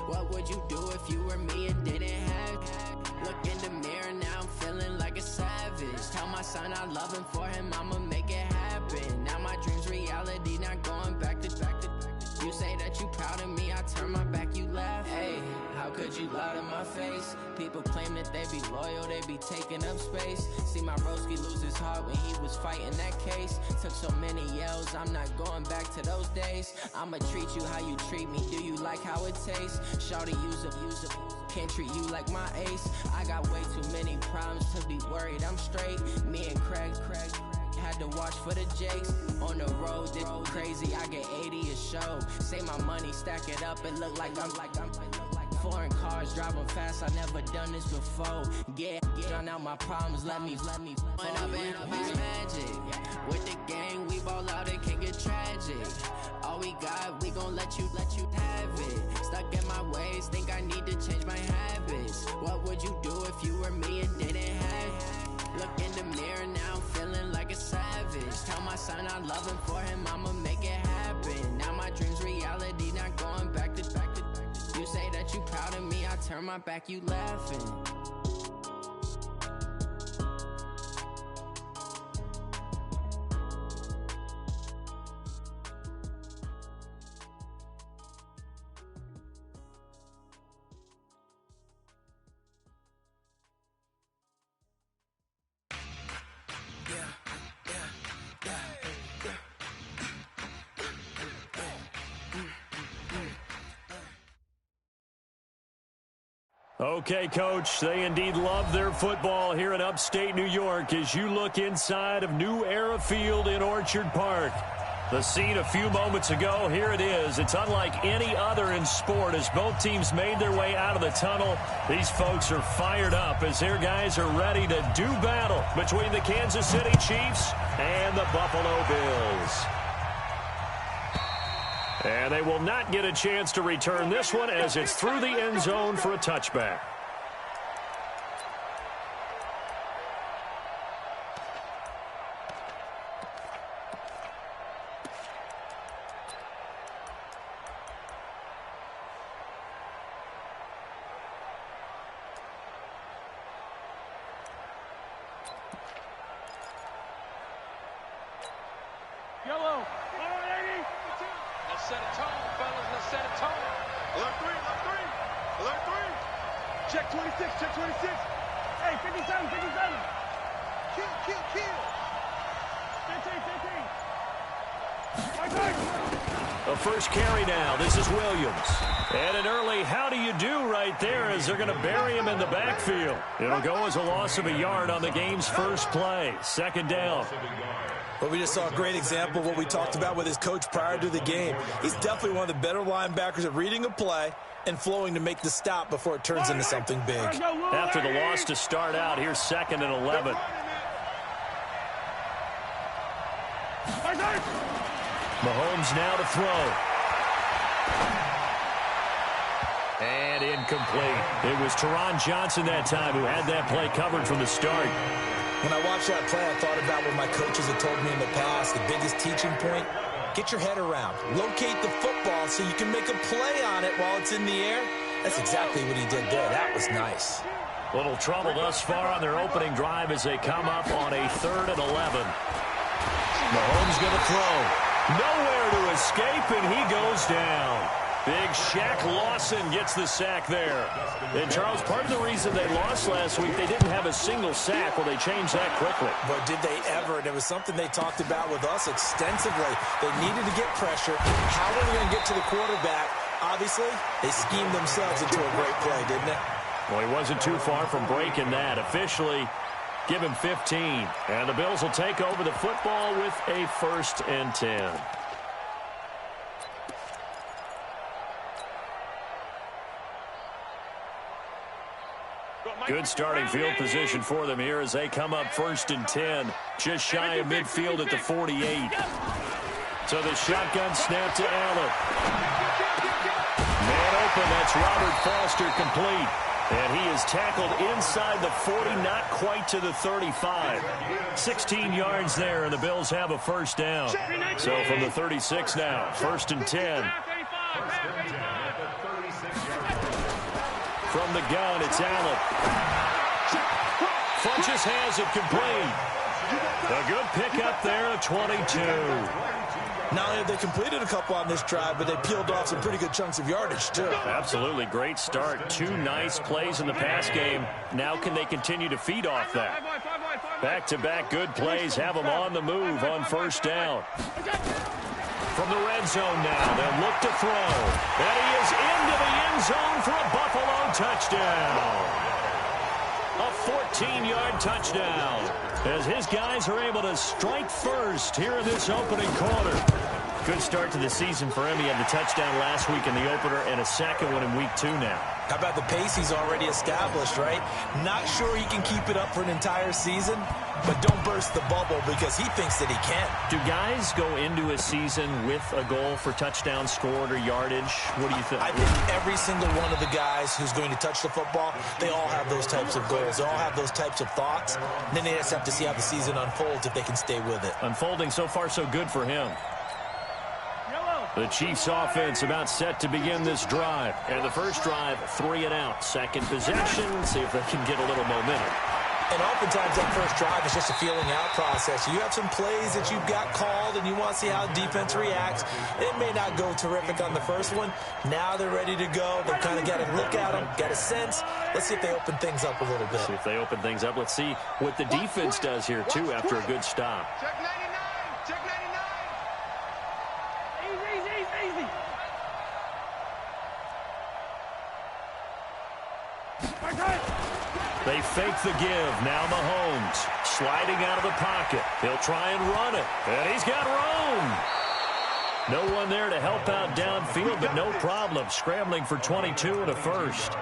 What would you do if you were me and didn't have it? Look in the mirror, now I'm feeling like a savage. Tell my son I love him, for him I'ma make it happen. Now my dream's reality, not going back to. You say that you proud of me, I turn my back, you laugh. Hey, how could you lie to my face? People claim that they be loyal, they be taking up space. See my broski lose his heart when he was fighting that case. Took so many yells, I'm not going back to those days. I'ma treat you how you treat me, do you like how it tastes? Shawty, use up, can't treat you like my ace. I got way too many problems to be worried, I'm straight. Me and Craig had to watch for the Jakes. On the road, this crazy, I get 80 a show. Say my money, stack it up, it look like I'm foreign cars, driving fast, I never done this before. Drown out my problems, let me run up and up is magic. With the gang, we ball out, it can get tragic. All we got, we gon' let you have it. Stuck in my ways, think I need to change my habits. What would you do if you were me and didn't have it? Look in the mirror, now I'm feeling like a savage. Tell my son I love him, for him I'ma make it happen. Now my dream's reality, not going back to. You say that you proud of me, I turn my back, you laughing. Okay, Coach, they indeed love their football here in upstate New York as you look inside of New Era Field in Orchard Park. The scene a few moments ago, here it is. It's unlike any other in sport as both teams made their way out of the tunnel. These folks are fired up as their guys are ready to do battle between the Kansas City Chiefs and the Buffalo Bills. And they will not get a chance to return this one as it's through the end zone for a touchback. Yellow. Set a tone, fellas. Let's set a tone. Alert three, alert three. Alert three. Check 26, check 26. Hey, 57, 57. Kill, kill, kill. 15, 15. A first carry now. This is Williams. And an early how do you do right there as they're going to bury him in the backfield. It'll go as a loss of a yard on the game's first play. Second down. Well, we just saw a great example of what we talked about with his coach prior to the game. He's definitely one of the better linebackers at reading a play and flowing to make the stop before it turns into something big. After the loss to start out, here's 2nd and 11. Mahomes now to throw. And incomplete. It was Teron Johnson that time who had that play covered from the start. When I watched that play, I thought about what my coaches had told me in the past. The biggest teaching point, get your head around. Locate the football so you can make a play on it while it's in the air. That's exactly what he did there. That was nice. Little trouble thus far on their opening drive as they come up on a 3rd and 11. Mahomes going to throw. Nowhere to escape, and he goes down. Big Shaq Lawson gets the sack there. And, Charles, part of the reason they lost last week, they didn't have a single sack. Well, they changed that quickly. But did they ever? And it was something they talked about with us extensively. They needed to get pressure. How were they going to get to the quarterback? Obviously, they schemed themselves into a great play, didn't they? Well, he wasn't too far from breaking that. Officially, give him 15. And the Bills will take over the football with a 1st and 10. Good starting field position for them here as they come up 1st and 10. Just shy of midfield at the 48. So the shotgun snap to Allen. Man open, that's Robert Foster complete. And he is tackled inside the 40, not quite to the 35. 16 yards there, and the Bills have a 1st down. So from the 36 now, 1st and 10. From the gun, it's Allen. Funches has it complete. A good pickup there at 22. Not only have they completed a couple on this drive, but they peeled off some pretty good chunks of yardage, too. Absolutely great start. 2 nice plays in the pass game. Now can they continue to feed off that? Back-to-back good plays have them on the move on first down. From the red zone now, they'll look to throw. And he is into the end zone for a Buffalo touchdown. A 14-yard touchdown as his guys are able to strike first here in this opening quarter. Good start to the season for him. He had the touchdown last week in the opener and a second one in week 2 now. How about the pace he's already established, right? Not sure he can keep it up for an entire season, but don't burst the bubble because he thinks that he can. Do guys go into a season with a goal for touchdowns scored or yardage? What do you think? I think every single one of the guys who's going to touch the football, they all have those types of goals. They all have those types of thoughts. And then they just have to see how the season unfolds if they can stay with it. Unfolding so far so good for him. The Chiefs offense about set to begin this drive. And the first drive, 3 and out. Second possession, see if they can get a little momentum. And oftentimes that first drive is just a feeling out process. You have some plays that you've got called and you want to see how defense reacts. It may not go terrific on the first one. Now they're ready to go. They've kind of got to look at them, got a sense. Let's see if they open things up a little bit. See if they open things up. Let's see what the defense does here, too, after a good stop. Check 99. Check 99. Easy. They fake the give. Now Mahomes sliding out of the pocket. He'll try and run it. And he's got room. No one there to help out downfield, but no problem. Scrambling for 22 and a first.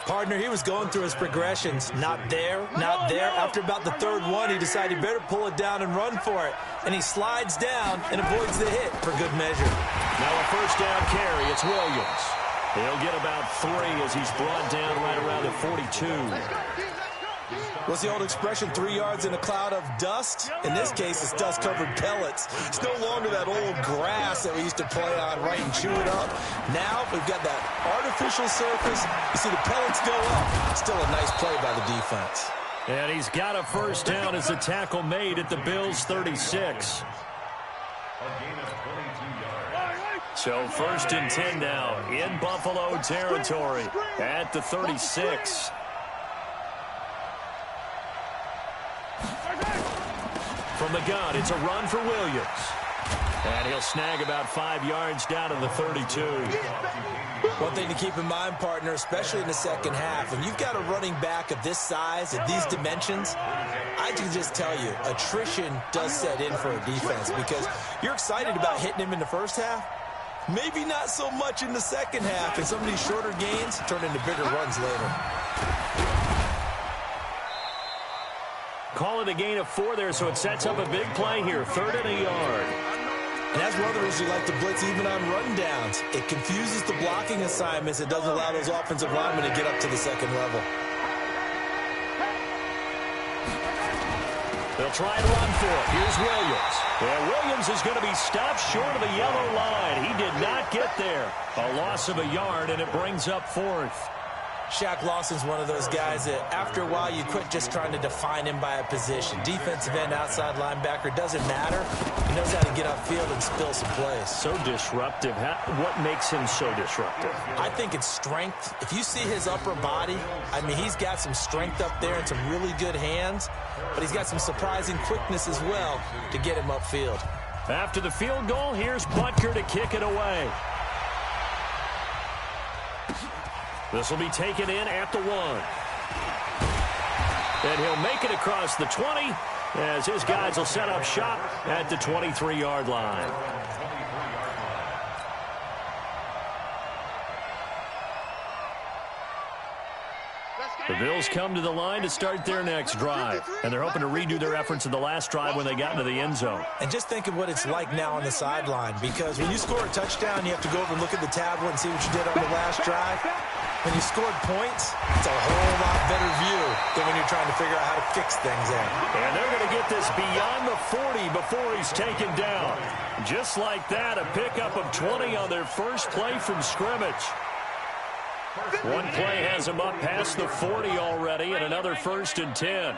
Partner, he was going through his progressions. Not there, not there. After about the third one, he decided he better pull it down and run for it. And he slides down and avoids the hit for good measure. Now a first down carry. It's Williams. He'll get about 3 as he's brought down right around the 42. What's the old expression, 3 yards in a cloud of dust? In this case, it's dust-covered pellets. It's no longer that old grass that we used to play on, right, and chew it up. Now we've got that artificial surface. You see the pellets go up. Still a nice play by the defense. And he's got a first down as the tackle made at the Bills' 36. So first and 10 now in Buffalo territory at the 36. From the gun, it's a run for Williams. And he'll snag about 5 yards down to the 32. One thing to keep in mind, partner, especially in the second half, when you've got a running back of this size, at these dimensions, I can just tell you, attrition does set in for a defense because you're excited about hitting him in the first half. Maybe not so much in the second half, and some of these shorter gains turn into bigger runs later. Call it a gain of 4 there, so it sets up a big play here. 3rd and a yard. And that's one of the reasons you like to blitz even on rundowns. It confuses the blocking assignments. It doesn't allow those offensive linemen to get up to the second level. They'll try and run for it. Here's Williams. And Williams is going to be stopped short of the yellow line. He did not get there. A loss of a yard, and it brings up 4th. Shaq Lawson's one of those guys that after a while you quit just trying to define him by a position. Defensive end, outside linebacker, doesn't matter. He knows how to get upfield and spill some plays. So disruptive. What makes him so disruptive? I think it's strength. If you see his upper body, I mean, he's got some strength up there and some really good hands, but he's got some surprising quickness as well to get him upfield. After the field goal, here's Butker to kick it away. This will be taken in at the 1. And he'll make it across the 20 as his guys will set up shop at the 23-yard line. The Bills come to the line to start their next drive, and they're hoping to redo their efforts in the last drive when they got into the end zone. And just think of what it's like now on the sideline, because when you score a touchdown, you have to go over and look at the tablet and see what you did on the last drive. When you scored points, it's a whole lot better view than when you're trying to figure out how to fix things in. And they're going to get this beyond the 40 before he's taken down. Just like that, a pickup of 20 on their first play from scrimmage. One play has him up past the 40 already, and another 1st and 10.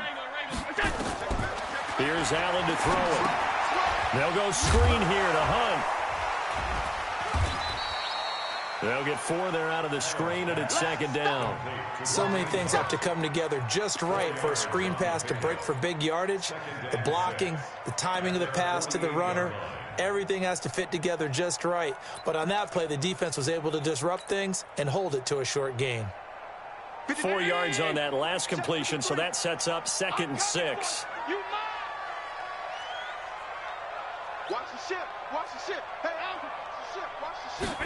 Here's Allen to throw it. They'll go screen here to Hunt. They'll get 4 there out of the screen, and it's 2nd down. So many things have to come together just right for a screen pass to break for big yardage. The blocking, the timing of the pass to the runner, everything has to fit together just right. But on that play, the defense was able to disrupt things and hold it to a short gain. 4 yards on that last completion, so that sets up 2nd and 6. Watch the ship. Watch the ship. Hey, Allen. Watch the ship. Watch the ship.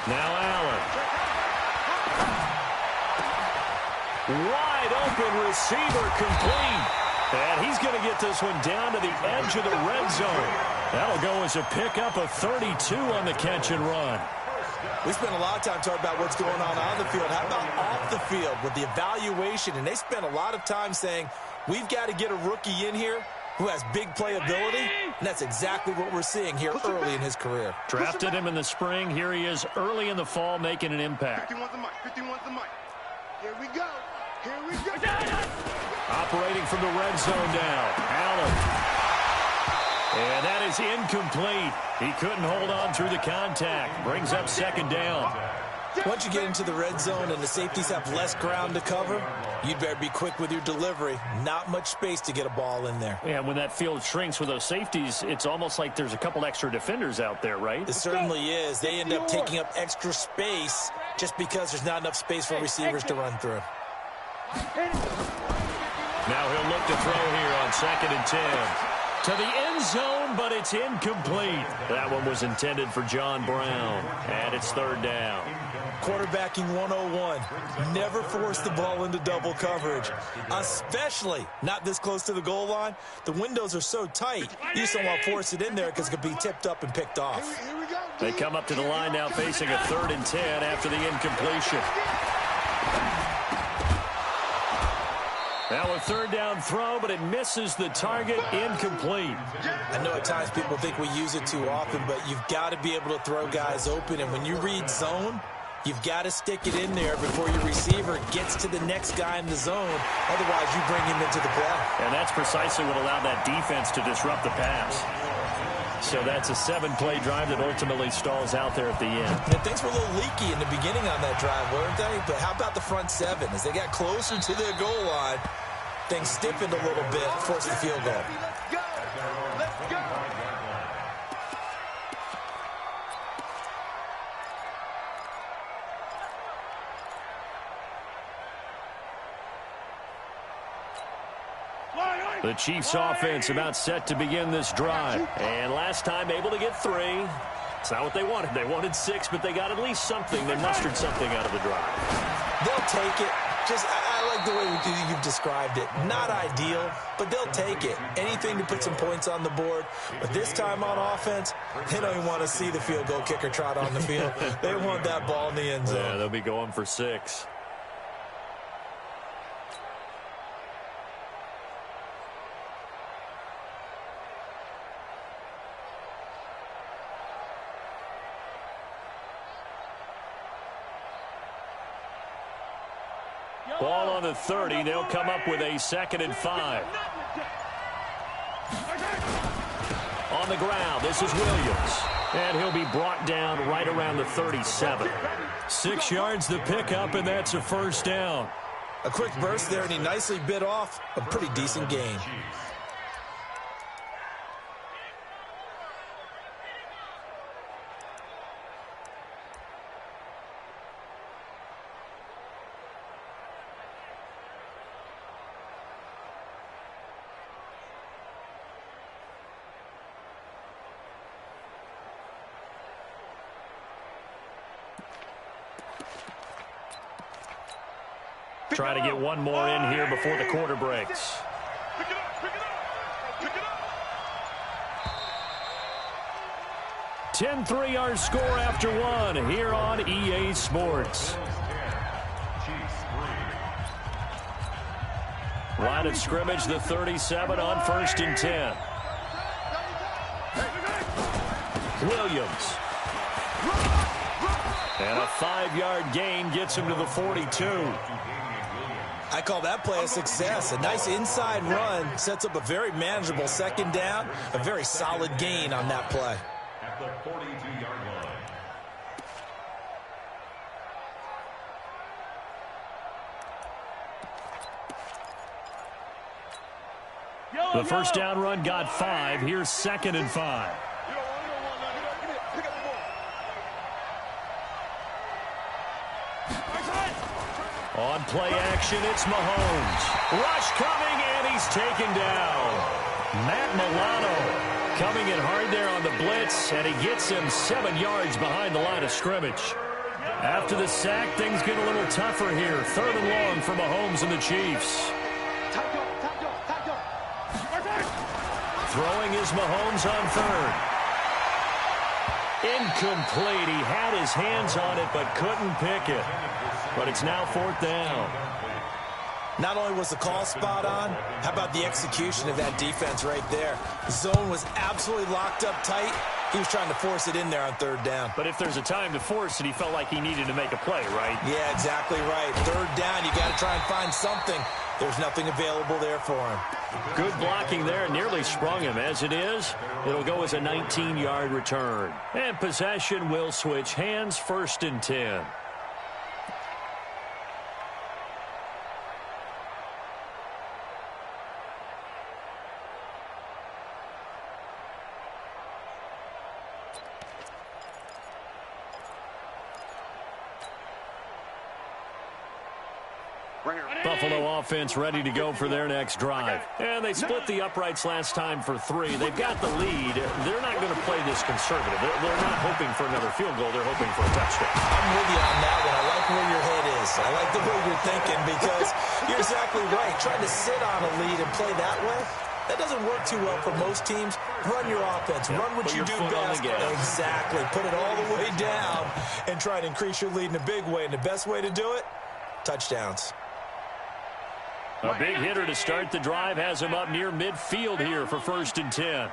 Now Allen. Wide open receiver complete. And he's going to get this one down to the edge of the red zone. That'll go as a pickup of 32 on the catch and run. We spent a lot of time talking about what's going on the field. How about off the field with the evaluation? And they spent a lot of time saying, we've got to get a rookie in here who has big playability, and that's exactly what we're seeing here early in his career. Drafted him in the spring. Here he is early in the fall making an impact. 51's the mic. 51's the mic. Here we go. Here we go. Operating from the red zone now. Allen. And that is incomplete. He couldn't hold on through the contact. Brings up 2nd down. Once you get into the red zone and the safeties have less ground to cover, you'd better be quick with your delivery. Not much space to get a ball in there. Yeah, when that field shrinks with those safeties, it's almost like there's a couple extra defenders out there, right? It certainly is. They end up taking up extra space just because there's not enough space for receivers to run through. Now he'll look to throw here on 2nd and 10. To the end zone, but it's incomplete. That one was intended for John Brown, and it's 3rd down. Quarterbacking 101. Never force the ball into double coverage, especially not this close to the goal line. The windows are so tight, you just don't want to force it in there because it could be tipped up and picked off. They come up to the line now facing a 3rd and 10 after the incompletion. Now a 3rd down throw, but it misses the target, incomplete. I know at times people think we use it too often, but you've got to be able to throw guys open. And when you read zone, you've got to stick it in there before your receiver gets to the next guy in the zone. Otherwise, you bring him into the play. And that's precisely what allowed that defense to disrupt the pass. So that's a 7-play drive that ultimately stalls out there at the end. And things were a little leaky in the beginning on that drive, weren't they? But how about the front 7? As they got closer to their goal line, things stiffened a little bit, forced the field goal. Let's go. Let's go. The Chiefs offense about set to begin this drive. And last time able to get 3. It's not what they wanted. They wanted 6, but they got at least something. They mustered something out of the drive. They'll take it. I like the way you've described it. Not ideal, but they'll take it. Anything to put some points on the board. But this time on offense, they don't even want to see the field goal kicker trot on the field. They want that ball in the end zone. Yeah, they'll be going for 6. Ball on the 30. They'll come up with a 2nd and 5. On the ground, this is Williams. And he'll be brought down right around the 37. 6 yards the pickup, and that's a 1st down. A quick burst there, and he nicely bit off a pretty decent gain. Try to get one more in here before the quarter breaks. Pick it up, pick it up, pick it up. 10-3 our score after 1 here on EA Sports. Line of scrimmage, the 37 on 1st and 10. Williams. And a 5-yard gain gets him to the 42. I call that play a success. A nice inside run sets up a very manageable second down. A very solid gain on that play. At the 42-yard line. The first down run got 5. Here's 2nd and 5. On play action, it's Mahomes. Rush coming, and he's taken down. Matt Milano coming in hard there on the blitz, and he gets him 7 yards behind the line of scrimmage. After the sack, things get a little tougher here. 3rd and long for Mahomes and the Chiefs. Throwing is Mahomes on 3rd. Incomplete. He had his hands on it, but couldn't pick it. But it's now 4th down. Not only was the call spot on, how about the execution of that defense right there? The zone was absolutely locked up tight. He was trying to force it in there on 3rd down. But if there's a time to force it, he felt like he needed to make a play, right? Yeah, exactly right. 3rd down, you got to try and find something. There's nothing available there for him. Good blocking there, nearly sprung him. As it is, it'll go as a 19-yard return. And possession will switch hands, 1st and 10. Buffalo offense ready to go for their next drive. And they split the uprights last time for 3. They've got the lead. They're not going to play this conservative. They're not hoping for another field goal. They're hoping for a touchdown. I'm with you on that one. I like where your head is. I like the way you're thinking because you're exactly right. Trying to sit on a lead and play that way, that doesn't work too well for most teams. Run your offense. Run what you do best. Exactly. Put it all the way down and try to increase your lead in a big way. And the best way to do it, touchdowns. A big hitter to start the drive has him up near midfield here for 1st and 10.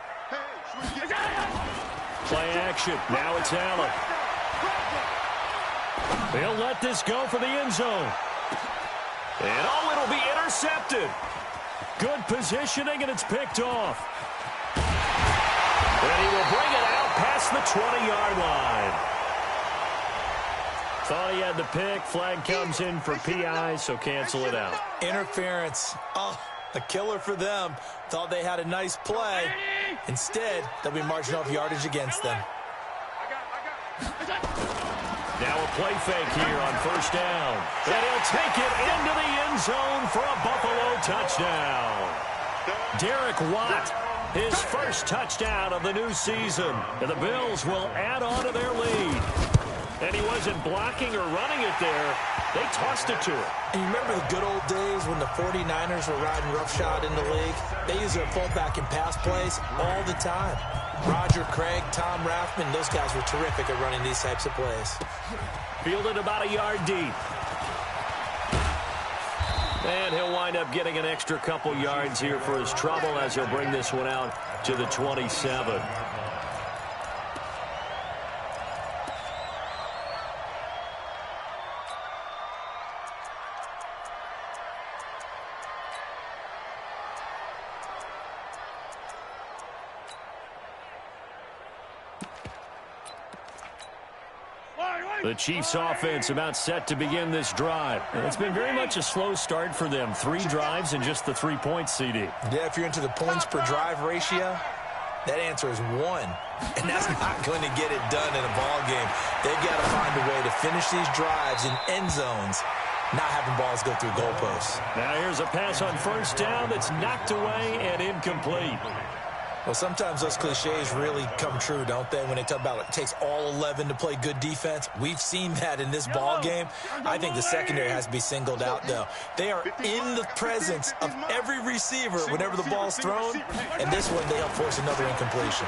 Play action. Now it's Allen. They'll let this go for the end zone. And oh, it'll be intercepted. Good positioning, and it's picked off. And he will bring it out past the 20-yard line. Thought he had the pick. Flag comes in for PI, so cancel it out. Interference. Oh, a killer for them. Thought they had a nice play. Instead, they'll be marching off yardage against them. Now a play fake here on 1st down. And he'll take it into the end zone for a Buffalo touchdown. Derek Watt, his first touchdown of the new season. And the Bills will add on to their lead. And he wasn't blocking or running it there. They tossed it to him. And you remember the good old days when the 49ers were riding roughshod in the league? They use their fullback in pass plays all the time. Roger Craig, Tom Rathman, those guys were terrific at running these types of plays. Fielded about a yard deep. And he'll wind up getting an extra couple yards here for his trouble as he'll bring this one out to the 27. The Chiefs offense about set to begin this drive. And it's been very much a slow start for them. 3 drives and just the 3 points, CD. Yeah, if you're into the points per drive ratio, that answer is 1. And that's not going to get it done in a ball game. They've got to find a way to finish these drives in end zones, not having balls go through goalposts. Now here's a pass on 1st down that's knocked away and incomplete. Well, sometimes those cliches really come true, don't they? When they talk about it takes all 11 to play good defense. We've seen that in this ball game. I think the secondary has to be singled out, though. They are in the presence of every receiver whenever the ball's thrown. And this one, they help force another incompletion.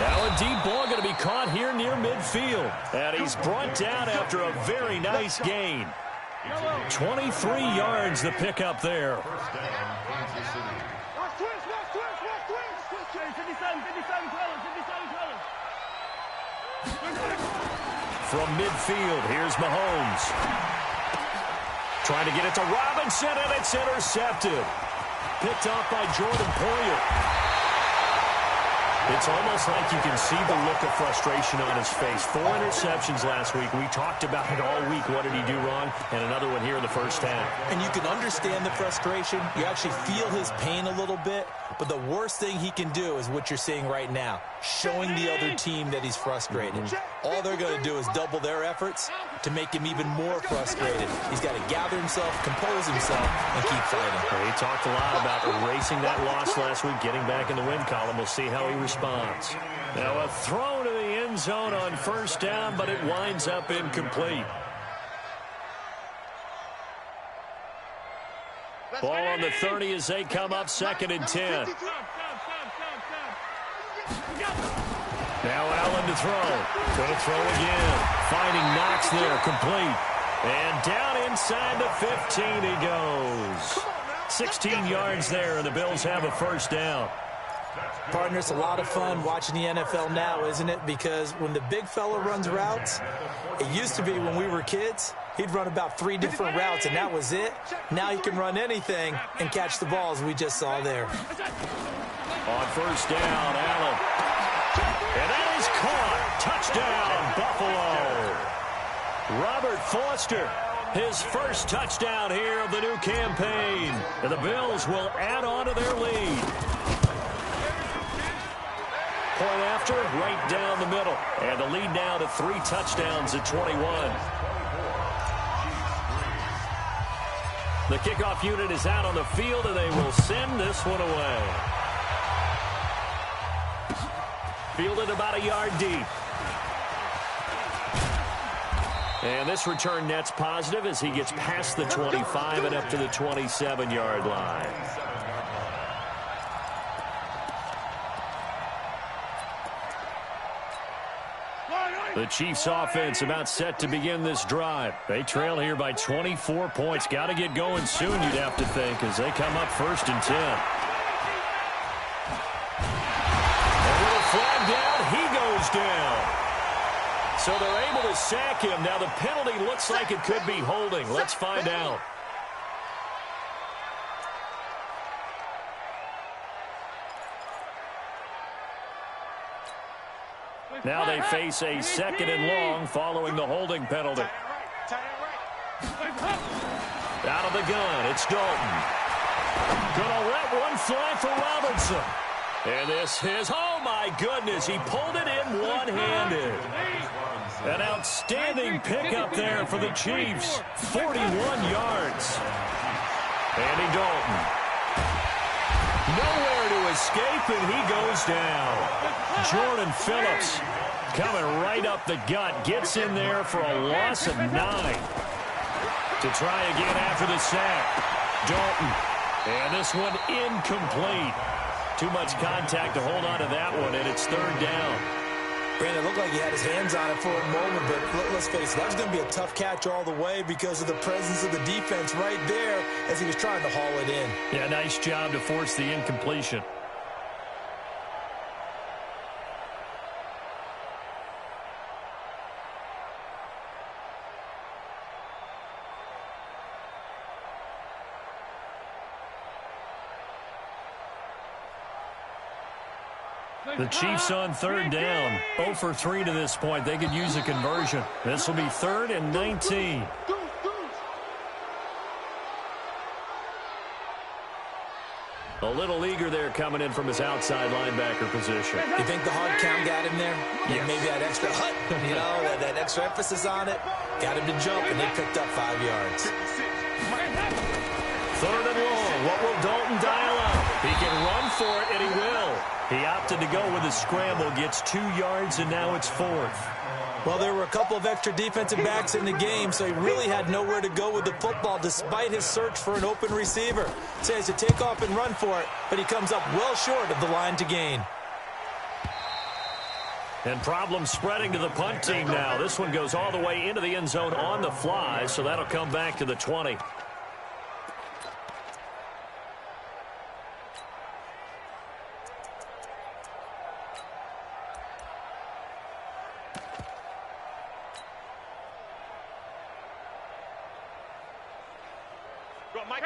Now a deep ball going to be caught here near midfield. And he's brought down after a very nice gain. 23 yards the pickup there. from midfield. Here's Mahomes. Trying to get it to Robinson, and it's intercepted. Picked off by Jordan Poyer. It's almost like you can see the look of frustration on his face. 4 interceptions last week. We talked about it all week. What did he do wrong? And another one here in the first half. And you can understand the frustration. You actually feel his pain a little bit. But the worst thing he can do is what you're seeing right now, showing the other team that he's frustrated. All they're going to do is double their efforts to make him even more frustrated. He's got to gather himself, compose himself, and keep fighting. Well, he talked a lot about erasing that loss last week, getting back in the win column. We'll see how he responds. Now a throw to the end zone on first down, but it winds up incomplete. Ball on the 30 as they come up 2nd and 10. Now Allen to throw. Going to throw again. Finding Knox there, complete. And down inside the 15 he goes. 16 yards there, and the Bills have a first down. Partner, it's a lot of fun watching the NFL now, isn't it? Because when the big fella runs routes, it used to be when we were kids, he'd run about 3 different routes, and that was it. Now he can run anything and catch the balls we just saw there. On first down, Allen. And that is caught. Touchdown, Buffalo. Robert Foster, his first touchdown here of the new campaign. And the Bills will add on to their lead. Point after, right down the middle. And the lead now to 3 touchdowns at 21. The kickoff unit is out on the field, and they will send this one away. Fielded about a yard deep. And this return net's positive as he gets past the 25 and up to the 27-yard line. The Chiefs offense about set to begin this drive. They trail here by 24 points. Got to get going soon, you'd have to think, as they come up 1st and 10. A little flag down. He goes down. So they're able to sack him. Now the penalty looks like it could be holding. Let's find out. Now they face a 2nd and long following the holding penalty. Out of the gun, it's Dalton. Gonna let one fly for Robinson. And this is, oh my goodness, he pulled it in one-handed. An outstanding pickup there for the Chiefs. 41 yards. Andy Dalton. Nowhere to escape, and he goes down. Jordan Phillips coming right up the gut. Gets in there for a loss of 9. To try again after the sack. Dalton. And this one incomplete. Too much contact to hold on to that one, and it's 3rd down. Brandon, it looked like he had his hands on it for a moment, but let's face it, that was going to be a tough catch all the way because of the presence of the defense right there as he was trying to haul it in. Yeah, nice job to force the incompletion. The Chiefs on 3rd down. 0 for 3 to this point. They could use a conversion. This will be 3rd and 19. A little eager there coming in from his outside linebacker position. You think the hard count got him there? Yes. Maybe that extra hut, that extra emphasis on it. Got him to jump, and they picked up 5 yards. 3rd and long. What will Dalton dial up? He can run for it, and he will. He opted to go with a scramble, gets 2 yards, and now it's 4th. Well, there were a couple of extra defensive backs in the game, so he really had nowhere to go with the football despite his search for an open receiver. So he has to take off and run for it, but he comes up well short of the line to gain. And problems spreading to the punt team now. This one goes all the way into the end zone on the fly, so that'll come back to the 20.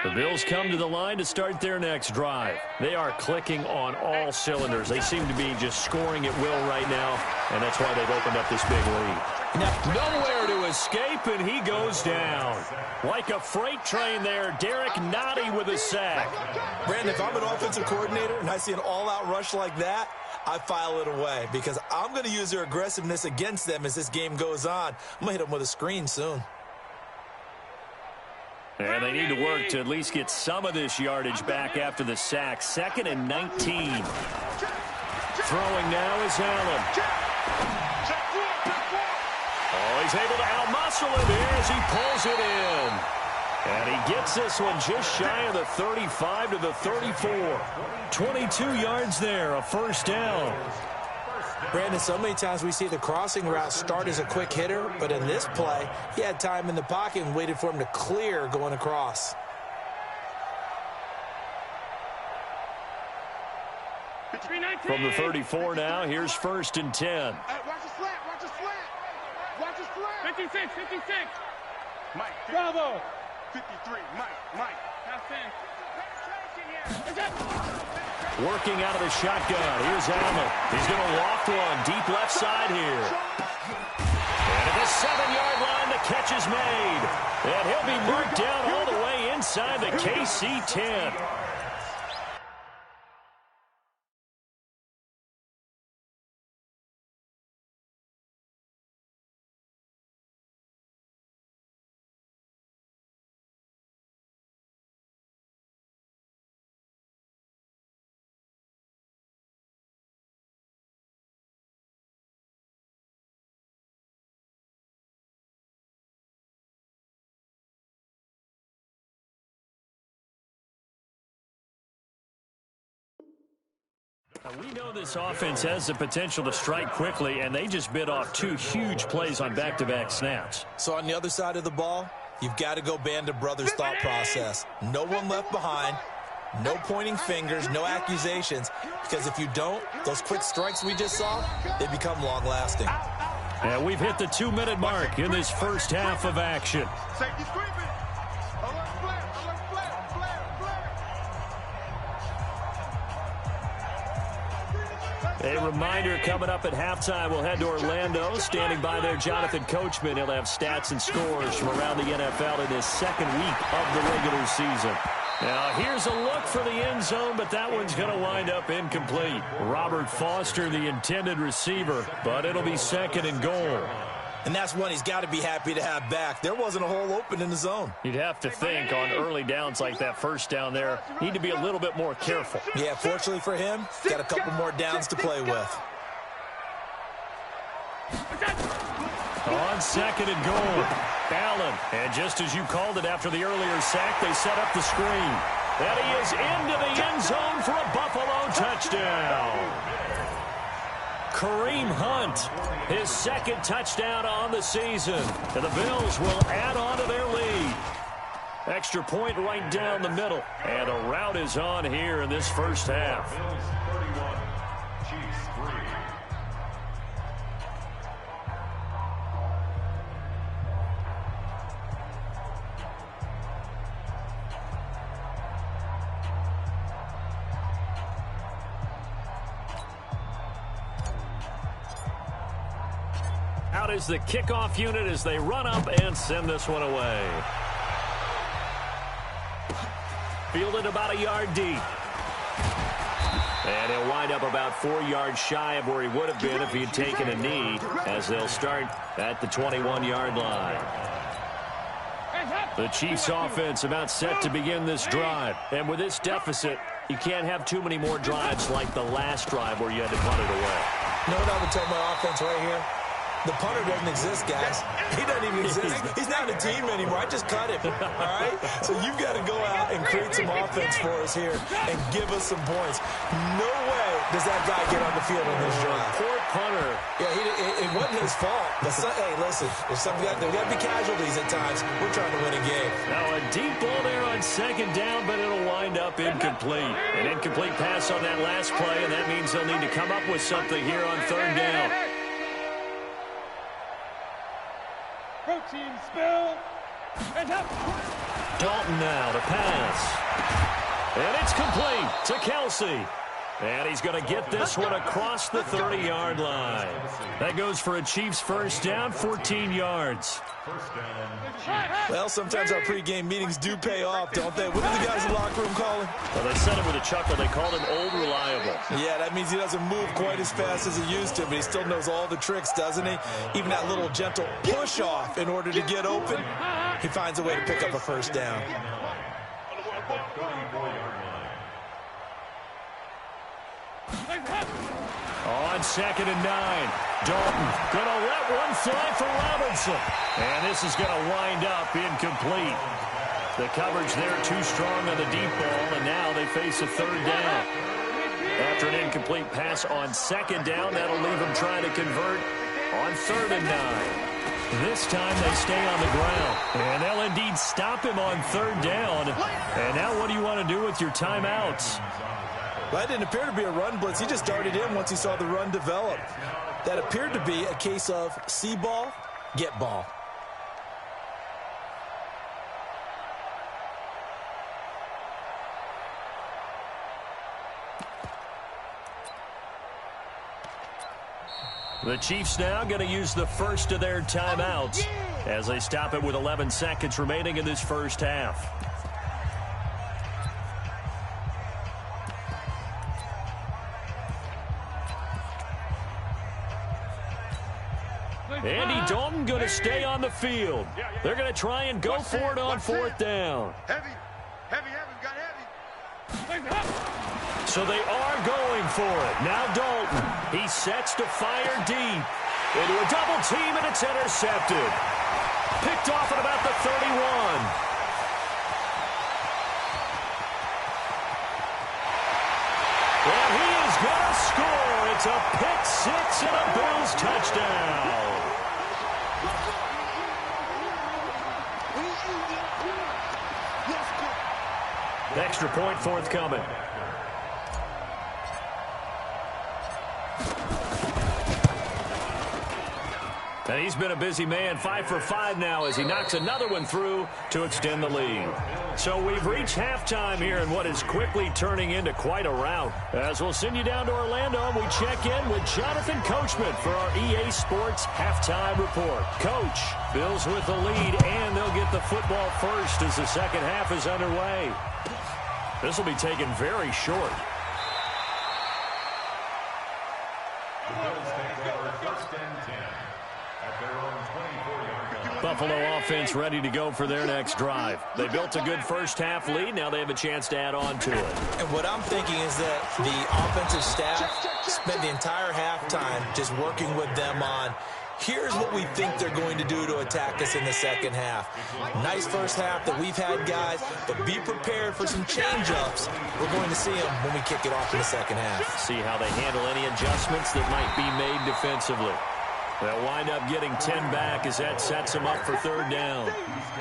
The Bills come to the line to start their next drive. They are clicking on all cylinders. They seem to be just scoring at will right now, and that's why they've opened up this big lead. Nowhere to escape, and he goes down. Like a freight train there, Derek Nottie with a sack. Brandon, if I'm an offensive coordinator and I see an all-out rush like that, I file it away because I'm going to use their aggressiveness against them as this game goes on. I'm going to hit them with a screen soon. And they need to work to at least get some of this yardage back after the sack. 2nd and 19. Throwing now is Allen. Oh, he's able to outmuscle him here as he pulls it in. And he gets this one just shy of the 35 to the 34. 22 yards there, a first down. Brandon, so many times we see the crossing route start as a quick hitter, but in this play, he had time in the pocket and waited for him to clear going across. From the 34 now, here's 1st and 10. Watch the slant, watch the slant. Watch the slant. 56, 56. Mike. Bravo. 53, Mike. Working out of the shotgun. Here's Allen. He's going to loft one deep left side here. And at the 7-yard line, the catch is made. And he'll be marked down all the way inside the KC 10. We know this offense has the potential to strike quickly, and they just bit off 2 huge plays on back-to-back snaps. So on the other side of the ball, you've got to go band of brothers thought process. No one left behind, no pointing fingers, no accusations, because if you don't, those quick strikes we just saw, they become long-lasting. And we've hit the 2-minute mark in this first half of action. Safety screaming. Alert flare, alert flare, flare, flare. A reminder coming up at halftime, we'll head to Orlando. Standing by there, Jonathan Coachman. He'll have stats and scores from around the NFL in his 2nd week of the regular season. Now, here's a look for the end zone, but that one's going to wind up incomplete. Robert Foster, the intended receiver, but it'll be 2nd and goal. And that's one he's got to be happy to have back. There wasn't a hole open in the zone. You'd have to think on early downs like that first down there, need to be a little bit more careful. Yeah, fortunately for him, got a couple more downs to play with. On 2nd and goal, Allen. And just as you called it after the earlier sack, they set up the screen. And he is into the end zone for a Buffalo touchdown. Kareem Hunt, his 2nd touchdown on the season. And the Bills will add on to their lead. Extra point right down the middle. And a rout is on here in this first half. Bills 31, Chiefs 3. Out is the kickoff unit as they run up and send this one away. Fielded about a yard deep. And he'll wind up about 4 yards shy of where he would have been if he had taken a knee, as they'll start at the 21-yard line. The Chiefs offense about set to begin this drive. And with this deficit, you can't have too many more drives like the last drive where you had to punt it away. You know what I would tell my offense right here? The punter doesn't exist, guys. He doesn't even exist. He's not a team anymore. I just cut him, all right? So you've got to go out and create some offense for us here and give us some points. No way does that guy get on the field in this drive. Poor punter. Yeah, it wasn't his fault. But hey, listen, there's there got to be casualties at times. We're trying to win a game. Now a deep ball there on 2nd down, but it'll wind up incomplete. An incomplete pass on that last play, and that means they'll need to come up with something here on 3rd down. Protein spill. Dalton now to pass. And it's complete to Kelsey. And he's going to get this one across the 30-yard line. That goes for a Chiefs first down, 14 yards. Well, sometimes our pregame meetings do pay off, don't they? What do the guys in the locker room call him? Well, they said it with a chuckle. They called him Old Reliable. Yeah, that means he doesn't move quite as fast as he used to, but he still knows all the tricks, doesn't he? Even that little gentle push-off in order to get open, he finds a way to pick up a first down. On 2nd and 9, Dalton going to let one fly for Robinson. And this is going to wind up incomplete. The coverage there too strong on the deep ball, and now they face a 3rd down. After an incomplete pass on 2nd down, that'll leave them trying to convert on 3rd and 9. This time they stay on the ground, and they'll indeed stop him on 3rd down. And now what do you want to do with your timeouts? Well, that didn't appear to be a run blitz. He just darted in once he saw the run develop. That appeared to be a case of see ball, get ball. The Chiefs now going to use the first of their timeouts as they stop it with 11 seconds remaining in this first half. Andy Dalton going to stay on the field. They're going to try and go for it on 4th down. Heavy, got heavy. So they are going for it. Now Dalton, he sets to fire deep. Into a double team, and it's intercepted. Picked off at about the 31. And he is going to score. It's a pick 6 and a Bills touchdown. Extra point forthcoming. And he's been a busy man, 5 for 5 now as he knocks another one through to extend the lead. So we've reached halftime here in what is quickly turning into quite a rout. As we'll send you down to Orlando, we check in with Jonathan Coachman for our EA Sports Halftime Report. Coach, Bills with the lead, and they'll get the football first as the second half is underway. This will be taken very short. Buffalo offense ready to go for their next drive. They built a good first half lead. Now they have a chance to add on to it. And what I'm thinking is that the offensive staff spent the entire halftime just working with them on, here's what we think they're going to do to attack us in the second half. Nice first half that we've had, guys, but be prepared for some change-ups. We're going to see them when we kick it off in the second half. See how they handle any adjustments that might be made defensively. They'll wind up getting 10 back as that sets them up for 3rd down.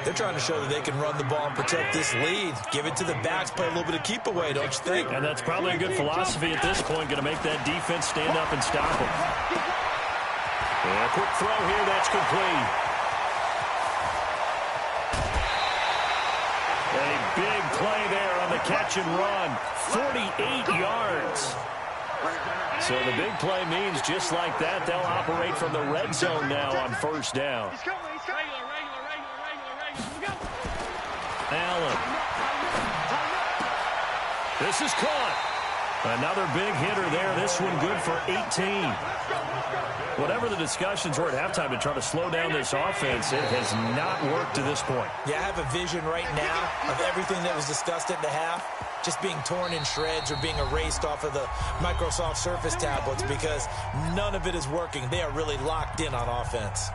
They're trying to show that they can run the ball and protect this lead. Give it to the backs, play a little bit of keep away, don't you think? And that's probably a good philosophy at this point, going to make that defense stand up and stop them. And a quick throw here, that's complete. A big play there on the catch and run. 48 yards. So the big play means just like that, they'll operate from the red zone now on 1st down. Allen. This is caught. Another big hitter there. This one good for 18. Whatever the discussions were at halftime to try to slow down this offense, it has not worked to this point. Yeah, I have a vision right now of everything that was discussed at the half just being torn in shreds or being erased off of the Microsoft Surface tablets because none of it is working. They are really locked in on offense.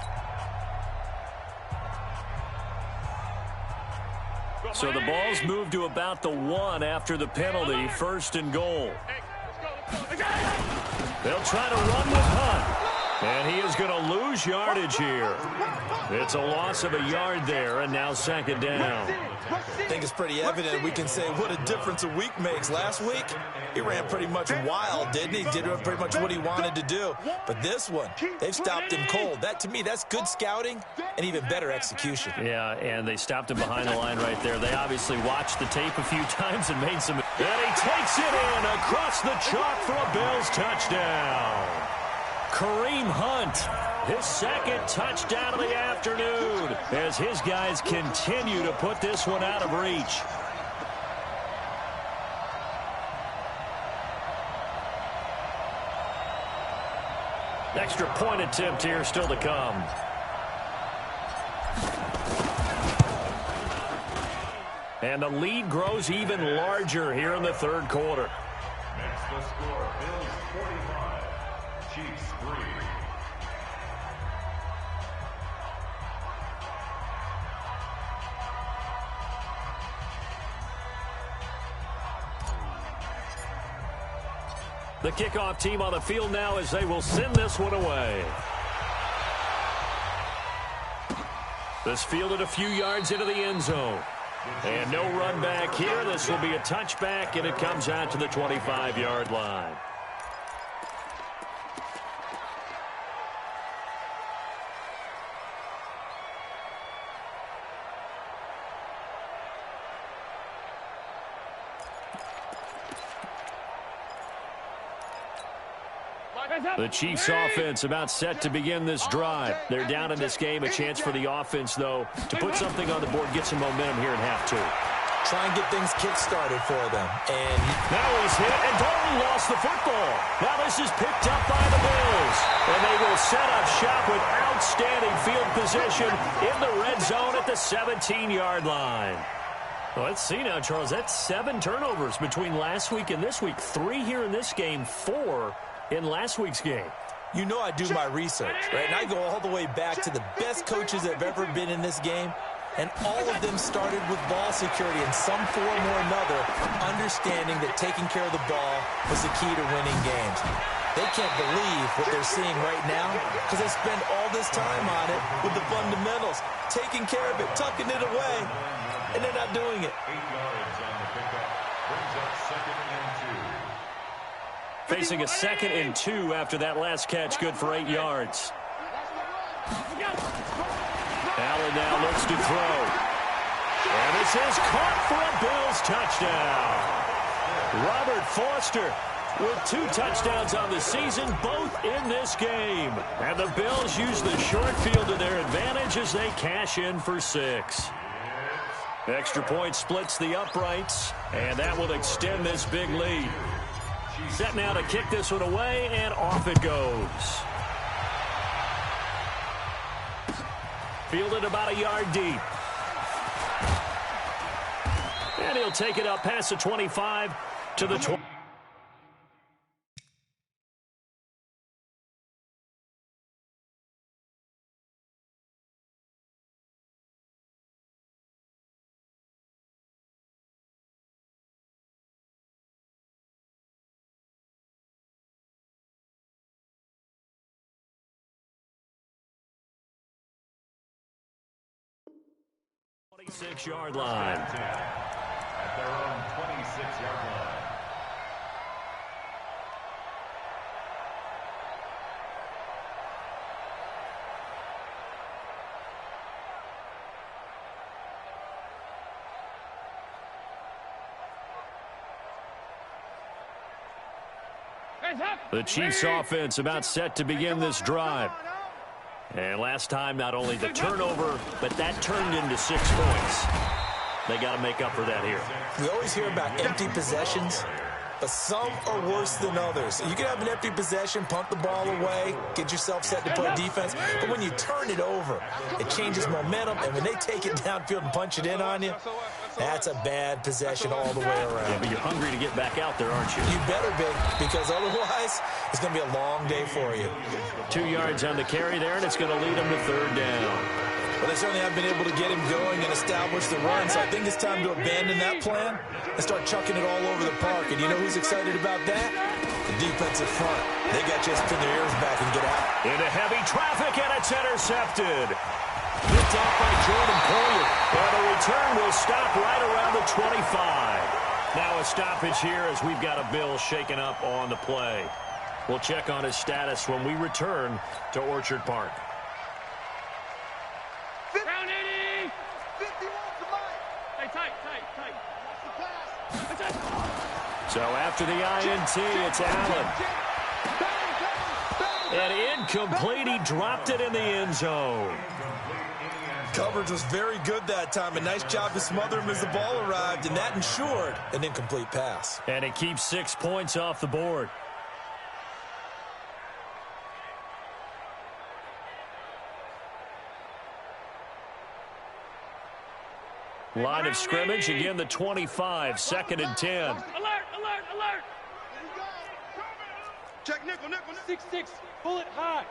So the ball's moved to about the 1 after the penalty, 1st and goal. They'll try to run with Hunt. And he is going to lose yardage here. It's a loss of a yard there, and now second down. I think it's pretty evident we can say what a difference a week makes. Last week, he ran pretty much wild, didn't he? Did pretty much what he wanted to do. But this one, they've stopped him cold. That, to me, that's good scouting and even better execution. Yeah, and they stopped him behind the line right there. They obviously watched the tape a few times and made some. And he takes it in across the chalk for a Bills touchdown. Kareem Hunt, his second touchdown of the afternoon, as his guys continue to put this one out of reach. Extra point attempt here still to come. And the lead grows even larger here in the third quarter. Next, the score, Bills 45, Chiefs 3. The kickoff team on the field now as they will send this one away. This fielded a few yards into the end zone. And no run back here. This will be a touchback, and it comes out to the 25-yard line. The Chiefs offense about set to begin this drive. They're down in this game. A chance for the offense, though, to put something on the board, get some momentum here in half two. Try and get things kick-started for them. And now he's hit, and Dalton lost the football. Now this is picked up by the Bills. And they will set up shop with outstanding field position in the red zone at the 17-yard line. Well, let's see now, Charles. That's 7 turnovers between last week and this week. 3 here in this game, 4 in last week's game. You know I do my research, right? And I go all the way back to the best coaches that have ever been in this game, and all of them started with ball security in some form or another, understanding that taking care of the ball was the key to winning games. They can't believe what they're seeing right now because they spend all this time on it with the fundamentals, taking care of it, tucking it away, and they're not doing it. 8 yards on the pickup. Brings up second and 2. Facing a 2nd and 2 after that last catch, good for 8 yards. Allen now looks to throw. And this is caught for a Bills touchdown. Robert Foster with 2 touchdowns on the season, both in this game. And the Bills use the short field to their advantage as they cash in for 6. Extra point splits the uprights, and that will extend this big lead. Set now to kick this one away, and off it goes. Fielded about a yard deep. And he'll take it up past the 25 to the 20. Yard line. At their own 26-yard line. The Chiefs offense about set to begin this drive. And last time, not only the turnover, but that turned into 6 points. They got to make up for that here. We always hear about empty possessions, but some are worse than others. You can have an empty possession, punt the ball away, get yourself set to play defense, but when you turn it over, it changes momentum, and when they take it downfield and punch it in on you, that's a bad possession all the way around. Yeah, but you're hungry to get back out there, aren't you? You better be, because otherwise, it's going to be a long day for you. 2 yards on the carry there, and it's going to lead them to 3rd down. Well, they certainly have been able to get him going and establish the run, so I think it's time to abandon that plan and start chucking it all over the park. And you know who's excited about that? The defensive front, they got just pin their ears back and get out. Into heavy traffic, and it's intercepted. Picked off by Jordan Poyer. And the return will stop right around the 25. Now a stoppage here as we've got a Bill shaken up on the play. We'll check on his status when we return to Orchard Park. Round 80. 51 to Mike. Hey, tight. So after the INT, it's Allen. And incomplete. He dropped it in the end zone. Coverage was very good that time. A nice job to smother him as the ball arrived, and that ensured an incomplete pass. And it keeps 6 points off the board. Line of scrimmage, again the 25, 2nd and 10. Alert. Check nickel. 6-6. Pull it high.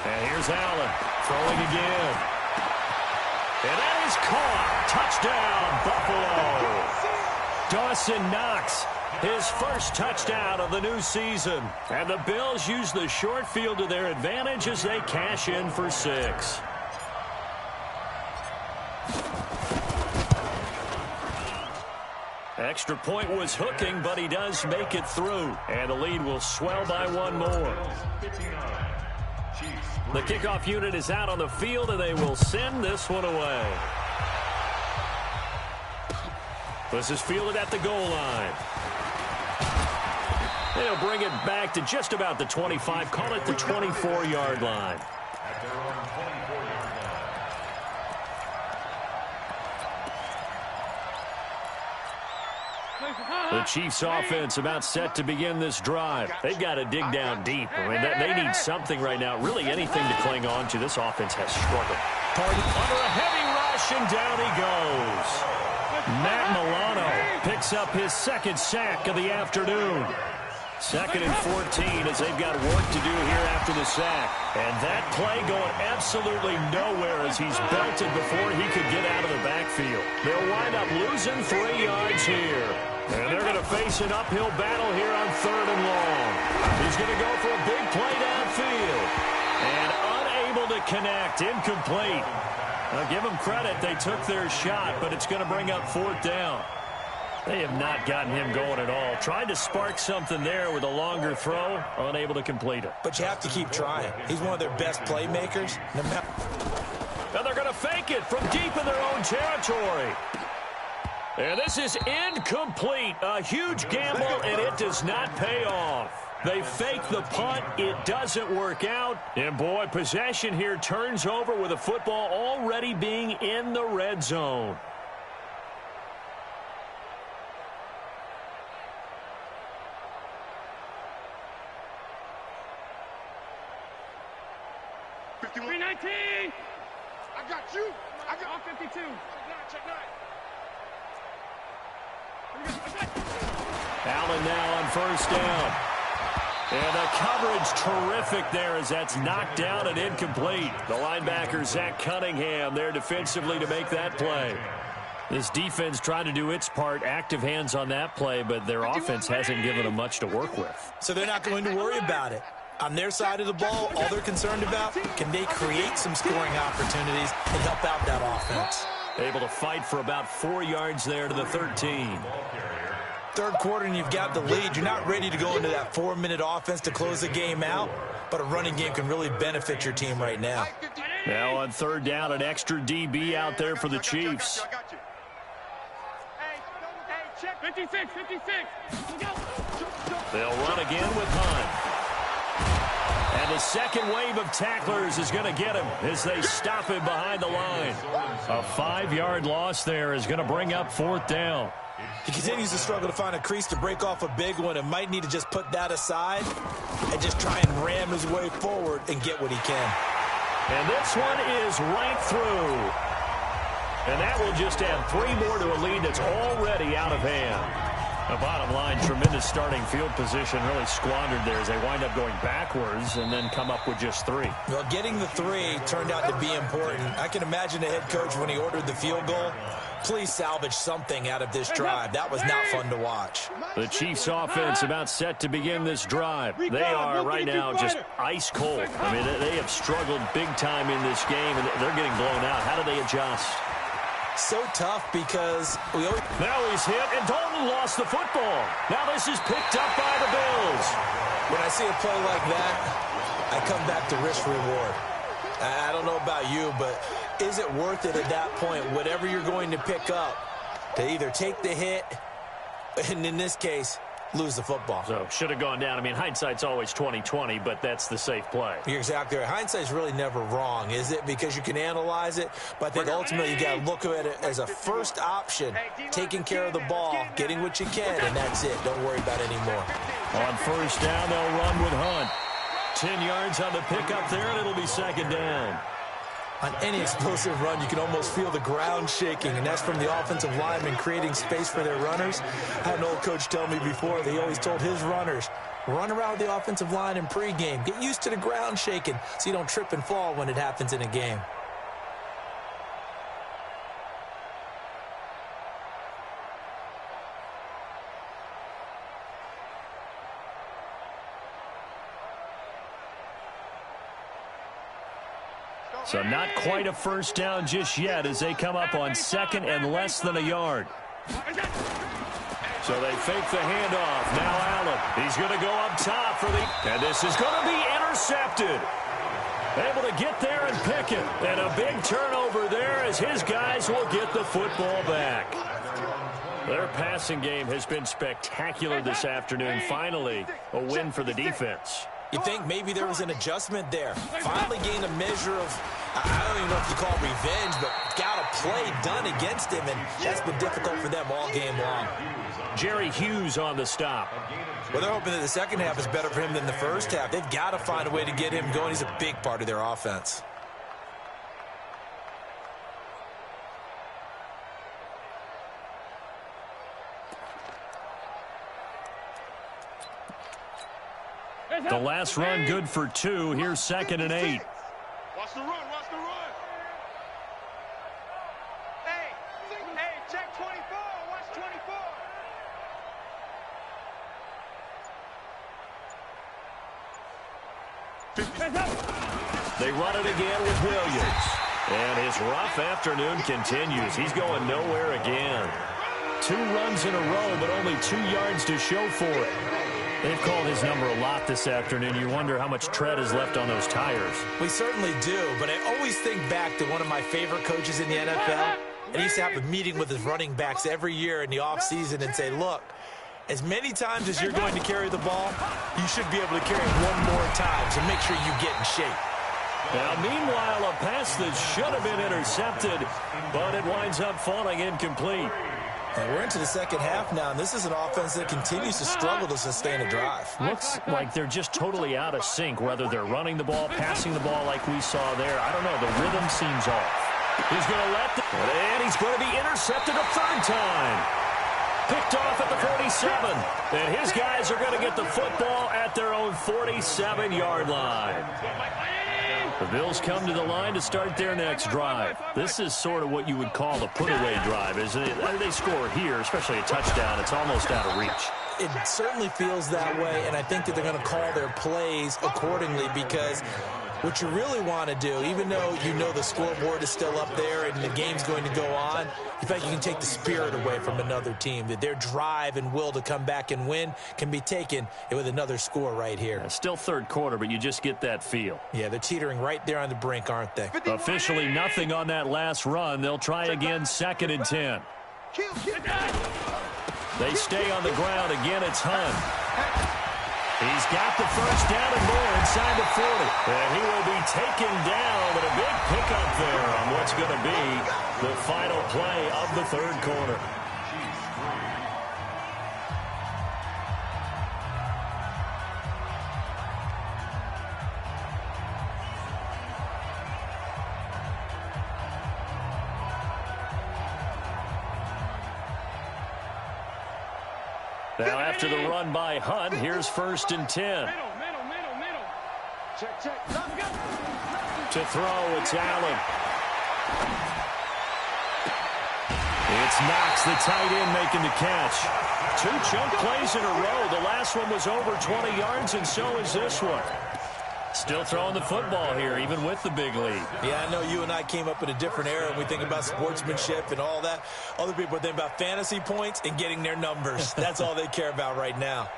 And here's Allen throwing again. And that is caught. Touchdown, Buffalo. Dawson Knox, his first touchdown of the new season. And the Bills use the short field to their advantage as they cash in for 6. Extra point was hooking, but he does make it through. And the lead will swell by 1 more. The kickoff unit is out on the field, and they will send this one away. This is fielded at the goal line. They'll bring it back to just about the 25, call it the 24-yard line. The Chiefs offense about set to begin this drive. They've got to dig down deep. I mean, they need something right now, really anything to cling on to. This offense has struggled. Under a heavy rush, and down he goes. Matt Milano picks up his 2nd sack of the afternoon. 2nd and 14 as they've got work to do here after the sack. And that play going absolutely nowhere as he's belted before he could get out of the backfield. They'll wind up losing 3 yards here. And they're going to face an uphill battle here on 3rd and long. He's going to go for a big play downfield. And unable to connect, incomplete. Now give them credit, they took their shot, but it's going to bring up 4th down. They have not gotten him going at all. Tried to spark something there with a longer throw, unable to complete it. But you have to keep trying. He's one of their best playmakers. Now they're going to fake it from deep in their own territory. And this is incomplete. A huge gamble, and it does not pay off. They fake the punt. It doesn't work out. And, boy, possession here turns over with the football already being in the red zone. $319. I got you. I got 52. Check 9. Allen now on 1st down. And the coverage terrific there as that's knocked down and incomplete. The linebacker, Zach Cunningham, there defensively to make that play. This defense trying to do its part, active hands on that play, but their offense hasn't given them much to work with. So they're not going to worry about it. On their side of the ball, all they're concerned about, can they create some scoring opportunities and help out that offense? Able to fight for about 4 yards there to the 13. 3rd quarter and you've got the lead. You're not ready to go into that 4-minute offense to close the game out, but a running game can really benefit your team right now. Now on 3rd down, an extra DB out there for the Chiefs. 56. They'll run again with Hunt. And the second wave of tacklers is going to get him as they stop him behind the line. A 5-yard loss there is going to bring up 4th down. He continues to struggle to find a crease to break off a big one and might need to just put that aside and just try and ram his way forward and get what he can. And this one is right through. And that will just add 3 more to a lead that's already out of hand. The bottom line, tremendous starting field position, really squandered there as they wind up going backwards and then come up with just 3. Well, getting the 3 turned out to be important. I can imagine the head coach when he ordered the field goal. Please salvage something out of this drive. That was not fun to watch. The Chiefs offense about set to begin this drive. They are right now just ice cold. I mean, they have struggled big time in this game, and they're getting blown out. How do they adjust? So tough because we always... Now he's hit, and Dalton lost the football. Now this is picked up by the Bills. When I see a play like that, I come back to risk-reward. I don't know about you, but is it worth it at that point, whatever you're going to pick up, to either take the hit, and in this case, lose the football? So, should have gone down. I mean, hindsight's always 20/20, but that's the safe play. You're exactly right. Hindsight's really never wrong, is it? Because you can analyze it, but I think ultimately you got to look at it as a first option, taking care of the ball, getting what you can, and that's it. Don't worry about it anymore. On first down, they'll run with Hunt. 10 yards on the pickup there, and it'll be second down. On any explosive run, you can almost feel the ground shaking, and that's from the offensive linemen creating space for their runners. I had an old coach tell me before, they always told his runners, run around the offensive line in pregame. Get used to the ground shaking so you don't trip and fall when it happens in a game. So not quite a first down just yet as they come up on second and less than a yard. So they fake the handoff. Now Allen. He's going to go up top for the... And this is going to be intercepted. Able to get there and pick it. And a big turnover there as his guys will get the football back. Their passing game has been spectacular this afternoon. Finally, a win for the defense. You think maybe there was an adjustment there. Finally gained a measure of, I don't even know if you call it revenge, but got a play done against him, and that's been difficult for them all game long. Jerry Hughes on the stop. Well, they're hoping that the second half is better for him than the first half. They've got to find a way to get him going. He's a big part of their offense. The last run good for 2. Here's second and 8. Watch the run, watch the run. Hey, check 24, watch 24. They run it again with Williams. And his rough afternoon continues. He's going nowhere again. 2 runs in a row, but only 2 yards to show for it. They've called his number a lot this afternoon. You wonder how much tread is left on those tires. We certainly do, but I always think back to one of my favorite coaches in the NFL. And he used to have a meeting with his running backs every year in the offseason and say, look, as many times as you're going to carry the ball, you should be able to carry it one more time, so make sure you get in shape. Now, meanwhile, a pass that should have been intercepted, but it winds up falling incomplete. And we're into the second half now, and this is an offense that continues to struggle to sustain a drive. Looks like they're just totally out of sync, whether they're running the ball, passing the ball like we saw there. I don't know. The rhythm seems off. He's going to let the... And he's going to be intercepted a third time. Picked off at the 47. And his guys are going to get the football at their own 47-yard line. The Bills come to the line to start their next drive. This is sort of what you would call a put-away drive, isn't it? They score here, especially a touchdown. It's almost out of reach. It certainly feels that way, and I think that they're going to call their plays accordingly because what you really want to do, even though you know the scoreboard is still up there and the game's going to go on, in fact, you can take the spirit away from another team, that their drive and will to come back and win can be taken with another score right here. Still third quarter, but you just get that feel. Yeah, they're teetering right there on the brink, aren't they? Officially nothing on that last run. They'll try again, second and 10. They stay on the ground. Again, it's Hunt. He's got the first down and more inside the 40. And he will be taken down with a big pickup there on what's going to be the final play of the third quarter. Now after the run by Hunt, here's 1st and 10. Middle. Check. To throw, it's Allen. It's Knox, the tight end, making the catch. 2 chunk plays in a row. The last one was over 20 yards, and so is this one. Still throwing the football here, even with the big lead. Yeah, I know you and I came up in a different era, and we think about sportsmanship and all that. Other people think about fantasy points and getting their numbers. That's all they care about right now.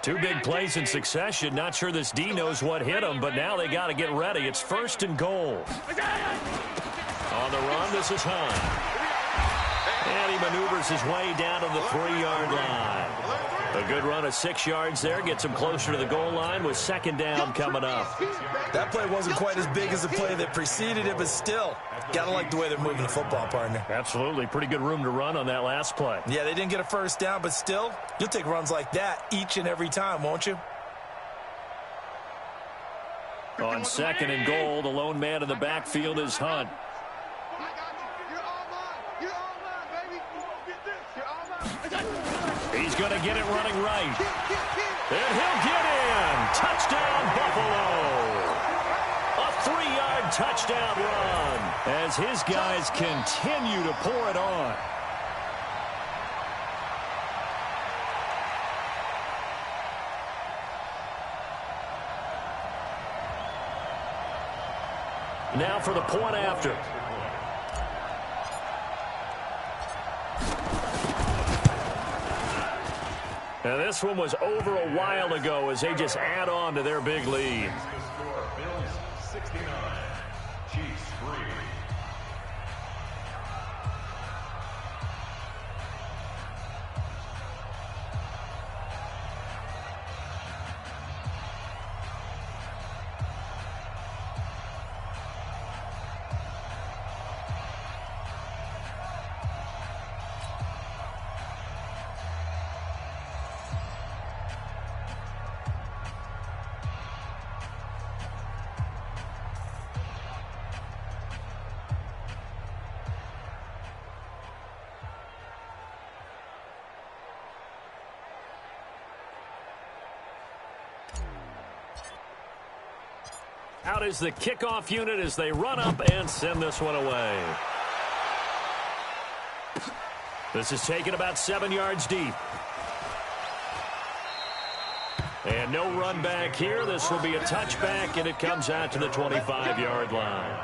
Two big plays in succession. Not sure this D knows what hit him, but now they got to get ready. It's 1st and goal. On the run, this is Hunt. And he maneuvers his way down to the 3-yard line. A good run of 6 yards there. Gets him closer to the goal line with 2nd down coming up. That play wasn't quite as big as the play that preceded it, but still, got to like the way they're moving the football, partner. Absolutely. Pretty good room to run on that last play. Yeah, they didn't get a 1st down, but still, you'll take runs like that each and every time, won't you? On 2nd and goal, the lone man in the backfield is Hunt. He's going to get it running right. And he'll get in. Touchdown, Buffalo. A 3-yard touchdown run as his guys continue to pour it on. Now for the point after. Now this one was over a while ago as they just add on to their big lead. Bills 69, Chiefs 3. Out is the kickoff unit as they run up and send this one away. This is taken about 7 yards deep. And no run back here. This will be a touchback, and it comes out to the 25-yard line.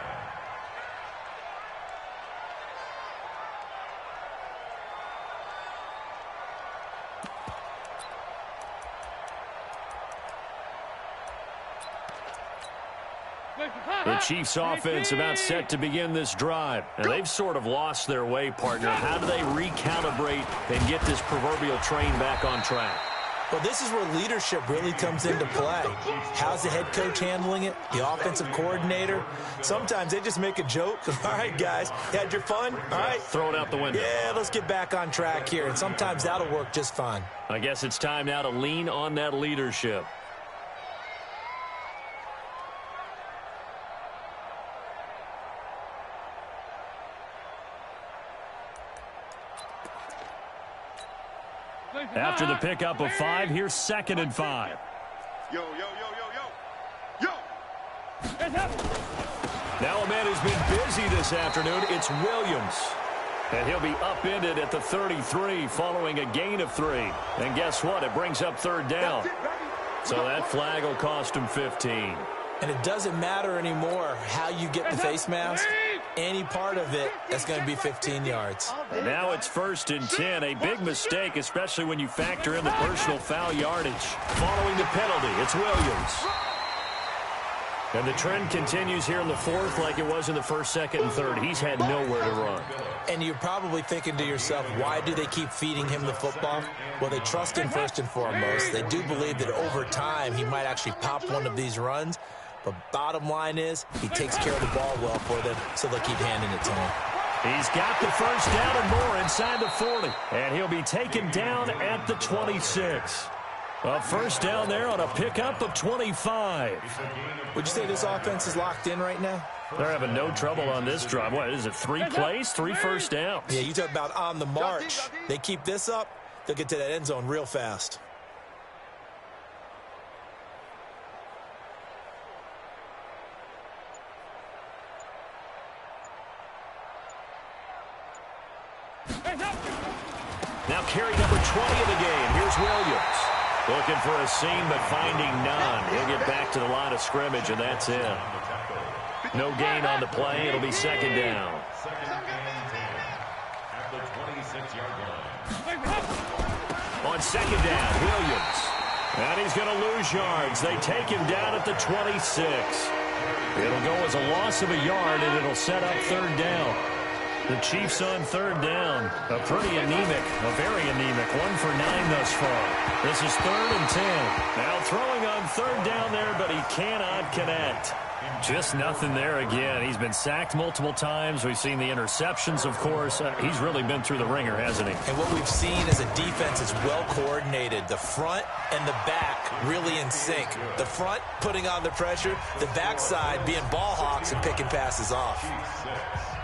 The Chiefs offense about set to begin this drive. And they've sort of lost their way, partner. How do they recalibrate and get this proverbial train back on track? Well, this is where leadership really comes into play. How's the head coach handling it? The offensive coordinator? Sometimes they just make a joke. All right, guys, you had your fun? All right. Throw it out the window. Yeah, let's get back on track here. And sometimes that'll work just fine. I guess it's time now to lean on that leadership. After the pickup of 5, here's 2nd and 5. Yo. Now a man who's been busy this afternoon, it's Williams. And he'll be upended at the 33 following a gain of 3. And guess what? It brings up 3rd down. So that flag will cost him 15. And it doesn't matter anymore how you get the face mask. Any part of it, that's going to be 15 yards. And now it's 1st and 10. A big mistake, especially when you factor in the personal foul yardage. Following the penalty, it's Williams. And the trend continues here in the 4th like it was in the 1st, 2nd, and 3rd. He's had nowhere to run. And you're probably thinking to yourself, why do they keep feeding him the football? Well, they trust him first and foremost. They do believe that over time he might actually pop one of these runs. But bottom line is, he takes care of the ball well for them, so they'll keep handing it to him. He's got the 1st down and more inside the 40. And he'll be taken down at the 26. A 1st down there on a pickup of 25. Would you say this offense is locked in right now? They're having no trouble on this drive. What is it, 3 plays, 3 first downs? Yeah, you talk about on the march. They keep this up, they'll get to that end zone real fast. Now carry number 20 of the game. Here's Williams. Looking for a seam, but finding none. He'll get back to the line of scrimmage, and that's it. No gain on the play. It'll be second down. At the 26-yard line. On second down, Williams. And he's going to lose yards. They take him down at the 26. It'll go as a loss of a yard, and it'll set up third down. The Chiefs on third down. A pretty anemic, a very anemic 1 for 9 thus far. This is 3rd and 10. Now throwing on third down there, but he cannot connect. Just nothing there again. He's been sacked multiple times. We've seen the interceptions, of course. He's really been through the ringer, hasn't he? And what we've seen as a defense is well coordinated. The front and the back really in sync. The front putting on the pressure, the backside being ball hawks and picking passes off.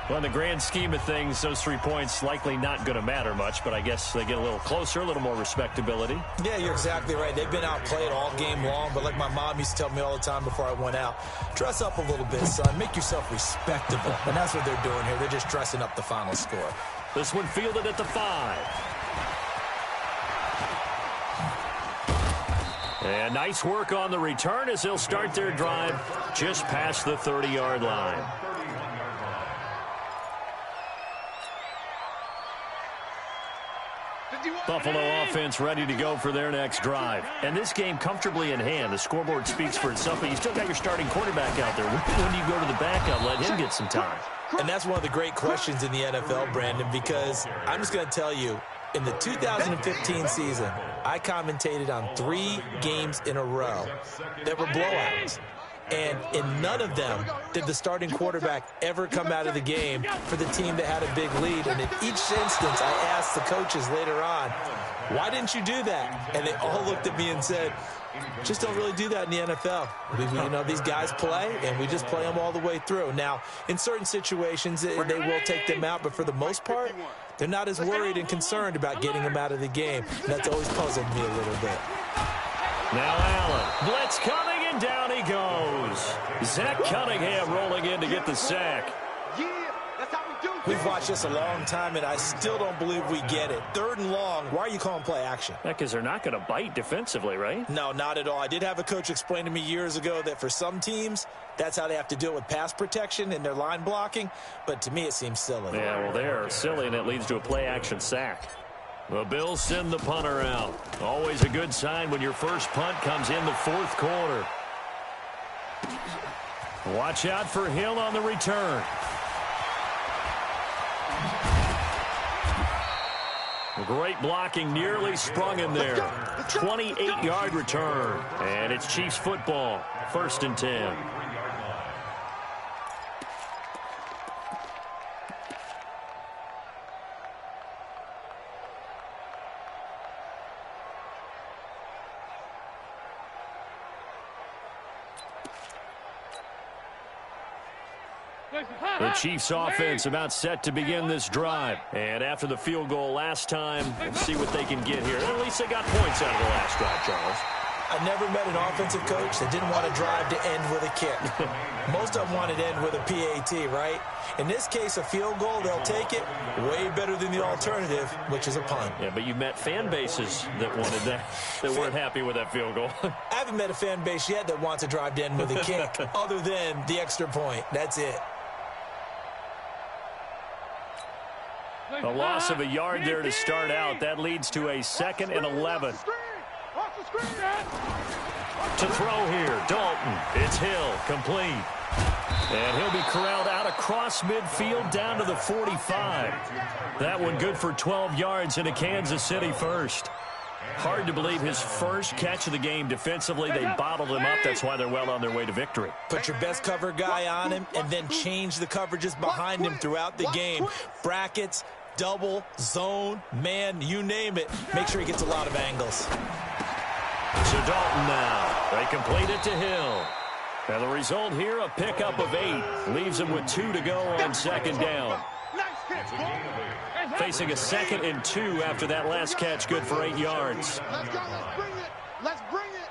Well, in the grand scheme of things, those 3 points likely not going to matter much, but I guess they get a little closer, a little more respectability. Yeah, you're exactly right. They've been outplayed all game long, but like my mom used to tell me all the time before I went out, dress up a little bit, son. Make yourself respectable. And that's what they're doing here. They're just dressing up the final score. This one fielded at the 5. And nice work on the return as they'll start their drive just past the 30-yard line. Buffalo offense ready to go for their next drive. And this game comfortably in hand. The scoreboard speaks for itself, but you still got your starting quarterback out there. When do you go to the backup, let him get some time? And that's one of the great questions in the NFL, Brandon, because I'm just going to tell you, in the 2015 season, I commentated on 3 games in a row that were blowouts. And in none of them did the starting quarterback ever come out of the game for the team that had a big lead. And in each instance, I asked the coaches later on, why didn't you do that? And they all looked at me and said, just don't really do that in the NFL. You know, these guys play, and we just play them all the way through. Now, in certain situations, they will take them out, but for the most part, they're not as worried and concerned about getting them out of the game. And that's always puzzled me a little bit. Now Allen, blitz coming, and down he goes. Zach Cunningham rolling in to get the sack. We've watched this a long time, and I still don't believe we get it. 3rd and long, why are you calling play action? Because they're not going to bite defensively, right? No, not at all. I did have a coach explain to me years ago that for some teams, that's how they have to deal with pass protection and their line blocking, but to me it seems silly. Yeah, well, they're silly, and it leads to a play action sack. The Bills send the punter out. Always a good sign when your first punt comes in the 4th quarter. Watch out for Hill on the return. Great blocking, nearly sprung in there. 28-yard return. And it's Chiefs football. 1st and 10. The Chiefs offense about set to begin this drive. And after the field goal last time, let's see what they can get here. At least they got points out of the last drive, Charles. I never met an offensive coach that didn't want to drive to end with a kick. Most of them wanted to end with a PAT, right? In this case, a field goal, they'll take it. Way better than the alternative, which is a punt. Yeah, but you met fan bases that wanted that, that weren't happy with that field goal. I haven't met a fan base yet that wants to drive to end with a kick, other than the extra point. That's it. A loss of a yard there to start out. That leads to a 2nd and 11. To throw here, Dalton. It's Hill, complete. And he'll be corralled out across midfield down to the 45. That one good for 12 yards into Kansas City first. Hard to believe his first catch of the game defensively. They bottled him up. That's why they're well on their way to victory. Put your best cover guy on him and then change the coverages behind him throughout the game. Brackets, double, zone, man, you name it. Make sure he gets a lot of angles. So Dalton now. They complete it to Hill. And the result here, a pickup of 8. Leaves him with 2 to go on second down. Facing a 2nd and 2 after that last catch, good for 8 yards. Let's go, let's bring it. Let's bring it.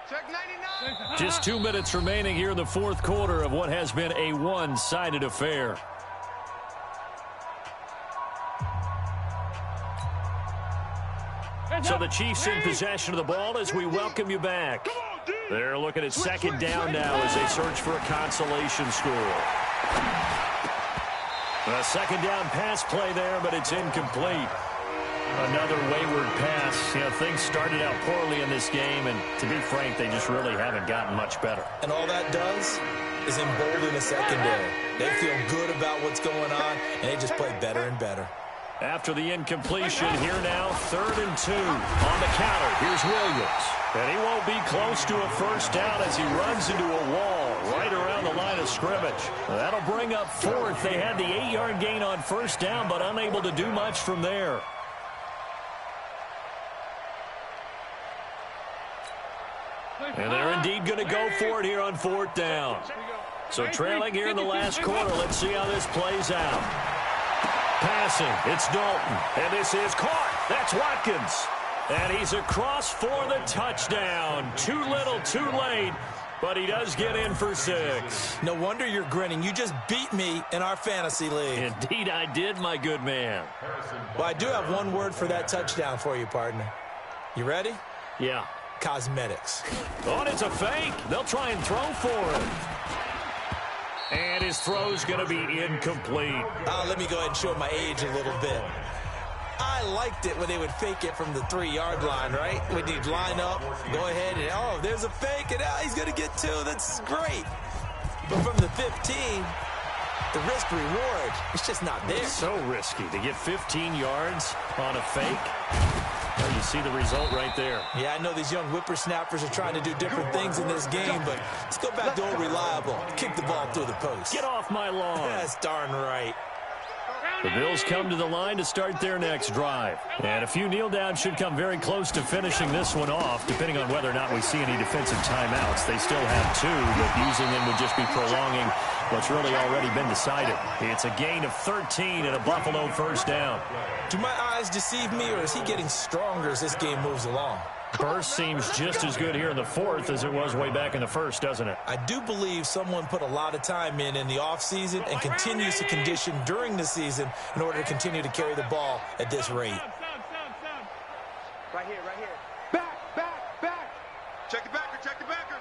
Check 99. Just 2 minutes remaining here in the fourth quarter of what has been a one-sided affair. So the Chiefs in possession of the ball as we welcome you back. They're looking at second down now as they search for a consolation score. A second down pass play there, but it's incomplete. Another wayward pass. You know, things started out poorly in this game, and to be frank, they just really haven't gotten much better. And all that does is embolden the secondary. They feel good about what's going on, and they just play better and better. After the incompletion, here now, 3rd and 2 on the counter. Here's Williams. And he won't be close to a first down as he runs into a wall right around the line of scrimmage. That'll bring up 4th. They had the 8-yard gain on first down, but unable to do much from there. And they're indeed going to go for it here on 4th down. So trailing here in the last quarter, let's see how this plays out. Passing, it's Dalton, and this is caught. That's Watkins. And he's across for the touchdown. Too little, too late, but he does get in for 6. No wonder you're grinning. You just beat me in our fantasy league. Indeed I did, my good man. Well, I do have one word for that touchdown for you, partner. You ready? Yeah. Cosmetics. Oh, and it's a fake. They'll try and throw for him. And his throw's going to be incomplete. Let me go ahead and show my age a little bit. I liked it when they would fake it from the 3-yard line, right? When you'd line up, go ahead, and, oh, there's a fake, and he's going to get 2. That's great. But from the 15, the risk-reward, it's just not there. It's so risky to get 15 yards on a fake. Well, you see the result right there. Yeah, I know these young whippersnappers are trying to do different things in this game, but let's go back to old reliable. Kick the ball through the post. Get off my lawn. That's darn right. The Bills come to the line to start their next drive. And a few kneel downs should come very close to finishing this one off, depending on whether or not we see any defensive timeouts. They still have 2, but using them would just be prolonging what's really already been decided. It's a gain of 13 and a Buffalo first down. Do my eyes deceive me, or is he getting stronger as this game moves along? Burst seems just as good here in the 4th as it was way back in the 1st, doesn't it? I do believe someone put a lot of time in the offseason and continues to condition during the season in order to continue to carry the ball at this rate. Right here, right here. Back, back, back. Check the backer, check the backer.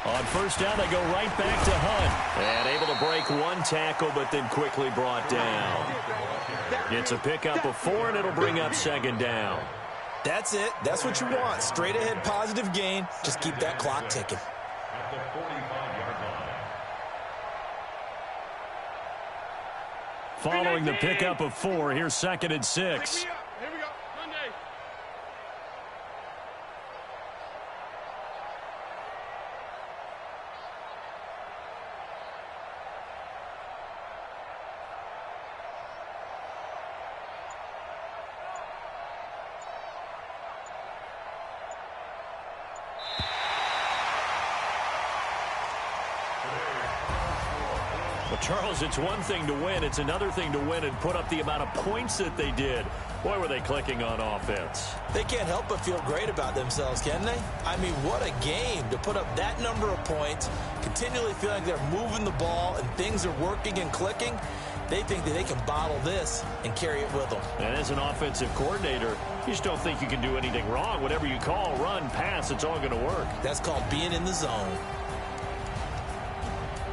On first down, they go right back to Hunt. And able to break one tackle, but then quickly brought down. It's a pickup of 4, and it'll bring up second down. That's it. That's what you want. Straight ahead positive gain. Just keep that clock ticking. Following the pickup of 4, here's 2nd and 6. Here we go. Monday. Well, Charles, it's one thing to win. It's another thing to win and put up the amount of points that they did. Boy, were they clicking on offense. They can't help but feel great about themselves, can they? I mean, what a game to put up that number of points, continually feeling like they're moving the ball and things are working and clicking. They think that they can bottle this and carry it with them. And as an offensive coordinator, you just don't think you can do anything wrong. Whatever you call, run, pass, it's all going to work. That's called being in the zone.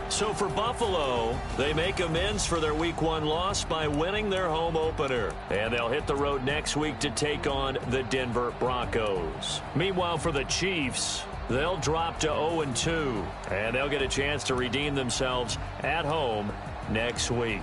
So for Buffalo, they make amends for their Week 1 loss by winning their home opener. And they'll hit the road next week to take on the Denver Broncos. Meanwhile, for the Chiefs, they'll drop to 0-2. And they'll get a chance to redeem themselves at home next week.